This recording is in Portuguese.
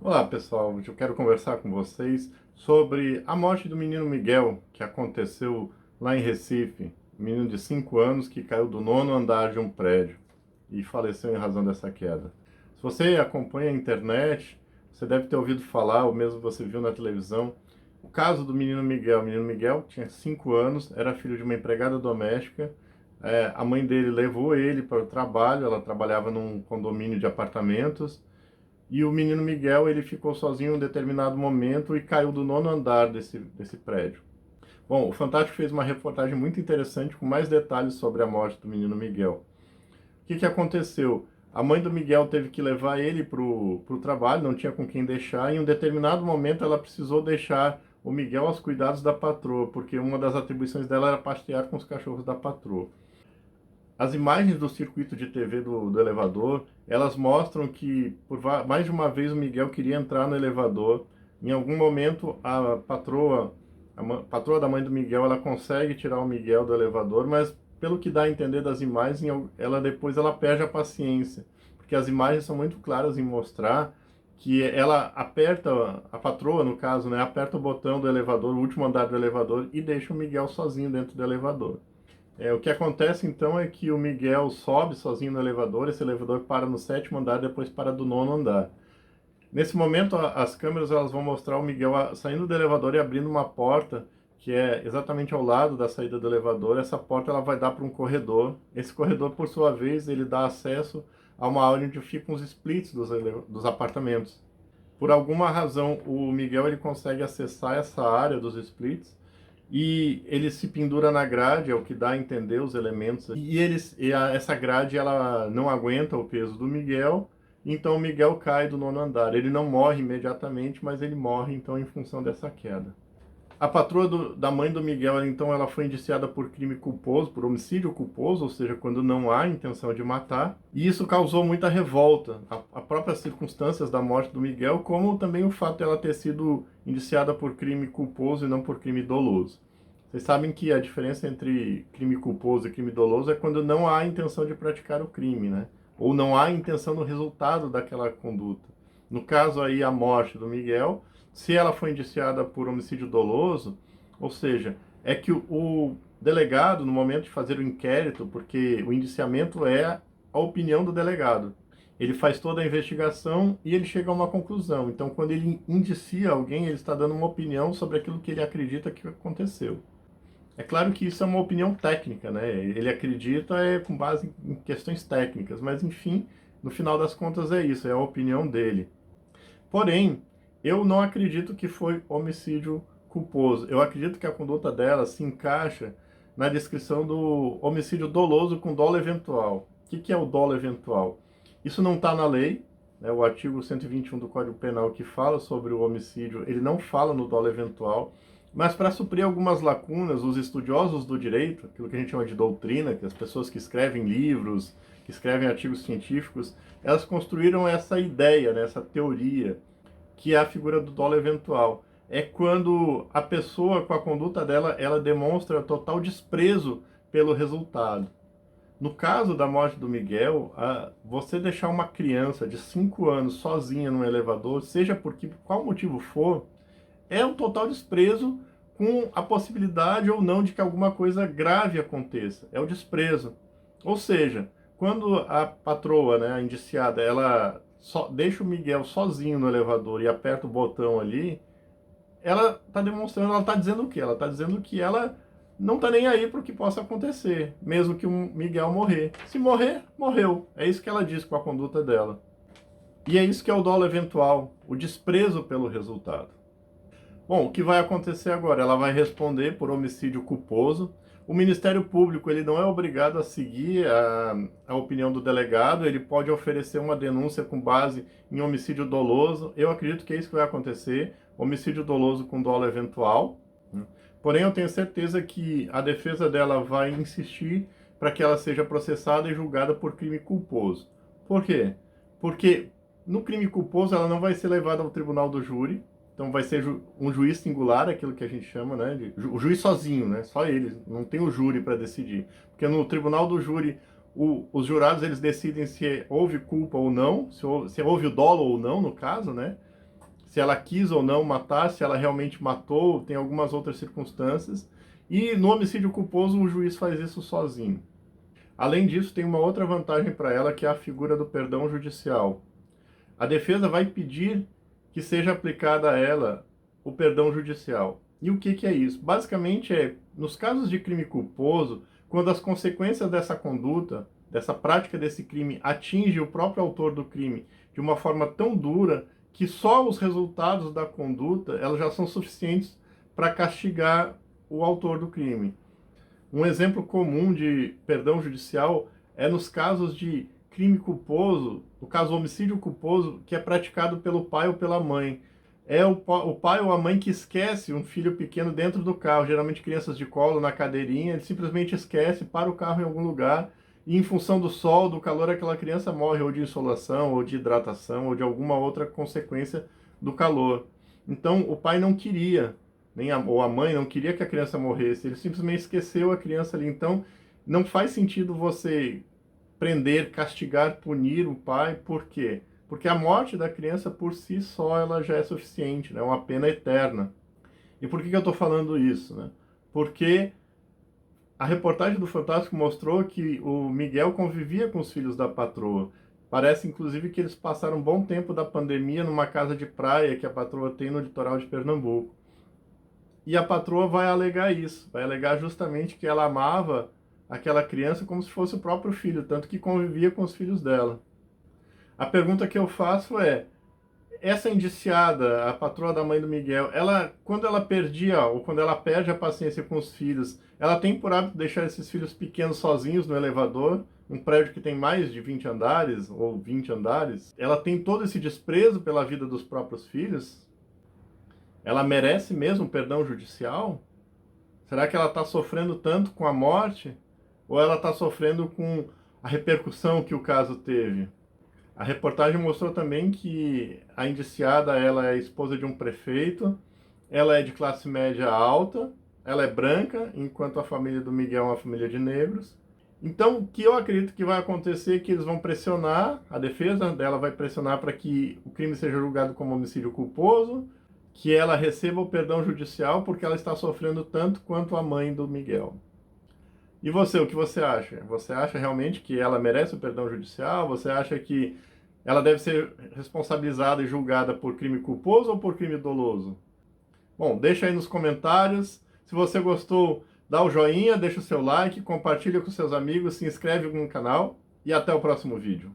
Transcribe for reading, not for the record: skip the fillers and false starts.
Olá pessoal, hoje eu quero conversar com vocês sobre a morte do menino Miguel, que aconteceu lá em Recife. Um menino de 5 anos que caiu do nono andar de um prédio e faleceu em razão dessa queda. Se você acompanha a internet, você deve ter ouvido falar, ou mesmo você viu na televisão, o caso do menino Miguel. O menino Miguel tinha 5 anos, era filho de uma empregada doméstica. A mãe dele levou ele para o trabalho, ela trabalhava num condomínio de apartamentos, e o menino Miguel, ele ficou sozinho em um determinado momento e caiu do nono andar desse prédio. Bom, o Fantástico fez uma reportagem muito interessante com mais detalhes sobre a morte do menino Miguel. O que aconteceu? A mãe do Miguel teve que levar ele para o trabalho, não tinha com quem deixar, e em um determinado momento ela precisou deixar o Miguel aos cuidados da patroa, porque uma das atribuições dela era pastear com os cachorros da patroa. As imagens do circuito de TV do elevador, elas mostram que por mais de uma vez o Miguel queria entrar no elevador. Em algum momento a patroa, patroa da mãe do Miguel, ela consegue tirar o Miguel do elevador, mas pelo que dá a entender das imagens, ela depois ela perde a paciência, porque as imagens são muito claras em mostrar que ela aperta, a patroa no caso, né, aperta o botão do elevador, o último andar do elevador, e deixa o Miguel sozinho dentro do elevador. O que acontece então é que o Miguel sobe sozinho no elevador, esse elevador para no sétimo andar, depois para do nono andar. Nesse momento, as câmeras elas vão mostrar o Miguel saindo do elevador e abrindo uma porta que é exatamente ao lado da saída do elevador. Essa porta ela vai dar para um corredor. Esse corredor, por sua vez, ele dá acesso a uma área onde ficam os splits dos apartamentos. Por alguma razão, o Miguel ele consegue acessar essa área dos splits e ele se pendura na grade, é o que dá a entender os elementos. Essa grade ela não aguenta o peso do Miguel, então o Miguel cai do nono andar. Ele não morre imediatamente, mas ele morre então em função dessa queda. A patroa da mãe do Miguel, então, ela foi indiciada por crime culposo, por homicídio culposo, ou seja, quando não há intenção de matar. E isso causou muita revolta. A próprias circunstâncias da morte do Miguel, como também o fato de ela ter sido indiciada por crime culposo e não por crime doloso. Vocês sabem que a diferença entre crime culposo e crime doloso é quando não há intenção de praticar o crime, né? Ou não há intenção no resultado daquela conduta. No caso aí, a morte do Miguel, se ela foi indiciada por homicídio doloso, ou seja, é que o delegado, no momento de fazer o inquérito, porque o indiciamento é a opinião do delegado, ele faz toda a investigação e ele chega a uma conclusão. Então, quando ele indicia alguém, ele está dando uma opinião sobre aquilo que ele acredita que aconteceu. É claro que isso é uma opinião técnica, né? Ele acredita com base em questões técnicas, mas enfim, no final das contas é isso, é a opinião dele. Porém, eu não acredito que foi homicídio culposo. Eu acredito que a conduta dela se encaixa na descrição do homicídio doloso com dolo eventual. O que é o dolo eventual? Isso não está na lei, né? O artigo 121 do Código Penal que fala sobre o homicídio, ele não fala no dolo eventual, mas para suprir algumas lacunas, os estudiosos do direito, aquilo que a gente chama de doutrina, que as pessoas que escrevem livros, que escrevem artigos científicos, elas construíram essa ideia, né, essa teoria, que é a figura do dolo eventual. É quando a pessoa, com a conduta dela, ela demonstra total desprezo pelo resultado. No caso da morte do Miguel, você deixar uma criança de 5 anos sozinha no elevador, seja por qual motivo for, é um total desprezo com a possibilidade ou não de que alguma coisa grave aconteça. É o desprezo. Ou seja, quando a patroa, né, a indiciada, ela só deixa o Miguel sozinho no elevador e aperta o botão ali, ela está demonstrando, ela está dizendo o quê? Ela está dizendo que ela não está nem aí para o que possa acontecer, mesmo que o Miguel morrer. Se morrer, morreu. É isso que ela diz com a conduta dela. E é isso que é o dolo eventual, o desprezo pelo resultado. Bom, o que vai acontecer agora? Ela vai responder por homicídio culposo. O Ministério Público ele não é obrigado a seguir a opinião do delegado, ele pode oferecer uma denúncia com base em homicídio doloso. Eu acredito que é isso que vai acontecer, homicídio doloso com dolo eventual. Porém, eu tenho certeza que a defesa dela vai insistir para que ela seja processada e julgada por crime culposo. Por quê? Porque no crime culposo ela não vai ser levada ao tribunal do júri, então vai ser um juiz singular, aquilo que a gente chama, né? O juiz sozinho, né? Só ele, não tem o júri para decidir. Porque no tribunal do júri, os jurados eles decidem se houve culpa ou não, se houve o dolo ou não, no caso, né? se ela quis ou não matar, se ela realmente matou, tem algumas outras circunstâncias. E no homicídio culposo, o juiz faz isso sozinho. Além disso, tem uma outra vantagem para ela, que é a figura do perdão judicial. A defesa vai pedir que seja aplicada a ela o perdão judicial. E o que é isso? Basicamente nos casos de crime culposo, quando as consequências dessa conduta, dessa prática desse crime, atinge o próprio autor do crime de uma forma tão dura que só os resultados da conduta elas já são suficientes para castigar o autor do crime. Um exemplo comum de perdão judicial é nos casos de crime culposo, no caso homicídio culposo, que é praticado pelo pai ou pela mãe. É o pai ou a mãe que esquece um filho pequeno dentro do carro, geralmente crianças de colo, na cadeirinha, ele simplesmente esquece, para o carro em algum lugar, e em função do sol, do calor, aquela criança morre ou de insolação, ou de hidratação, ou de alguma outra consequência do calor. Então, o pai não queria, ou a mãe não queria que a criança morresse, ele simplesmente esqueceu a criança ali. Então, não faz sentido você prender, castigar, punir o pai. Por quê? Porque a morte da criança por si só ela já é suficiente, né? É uma pena eterna. E por que eu estou falando isso, né? Porque a reportagem do Fantástico mostrou que o Miguel convivia com os filhos da patroa. Parece, inclusive, que eles passaram um bom tempo da pandemia numa casa de praia que a patroa tem no litoral de Pernambuco. E a patroa vai alegar isso, vai alegar justamente que ela amava aquela criança como se fosse o próprio filho, tanto que convivia com os filhos dela. A pergunta que eu faço é, essa indiciada, a patroa da mãe do Miguel, quando ela perdia, ou quando ela perde a paciência com os filhos, ela tem por hábito deixar esses filhos pequenos sozinhos no elevador, um prédio que tem mais de 20 andares, ou 20 andares? Ela tem todo esse desprezo pela vida dos próprios filhos? Ela merece mesmo perdão judicial? Será que ela está sofrendo tanto com a morte? Ou ela está sofrendo com a repercussão que o caso teve? A reportagem mostrou também que a indiciada ela é esposa de um prefeito, ela é de classe média alta, ela é branca, enquanto a família do Miguel é uma família de negros. Então, o que eu acredito que vai acontecer é que eles vão pressionar, a defesa dela vai pressionar para que o crime seja julgado como homicídio culposo, que ela receba o perdão judicial porque ela está sofrendo tanto quanto a mãe do Miguel. E você, o que você acha? Você acha realmente que ela merece o perdão judicial? Você acha que ela deve ser responsabilizada e julgada por crime culposo ou por crime doloso? Bom, deixa aí nos comentários. Se você gostou, dá o joinha, deixa o seu like, compartilha com seus amigos, se inscreve no canal e até o próximo vídeo.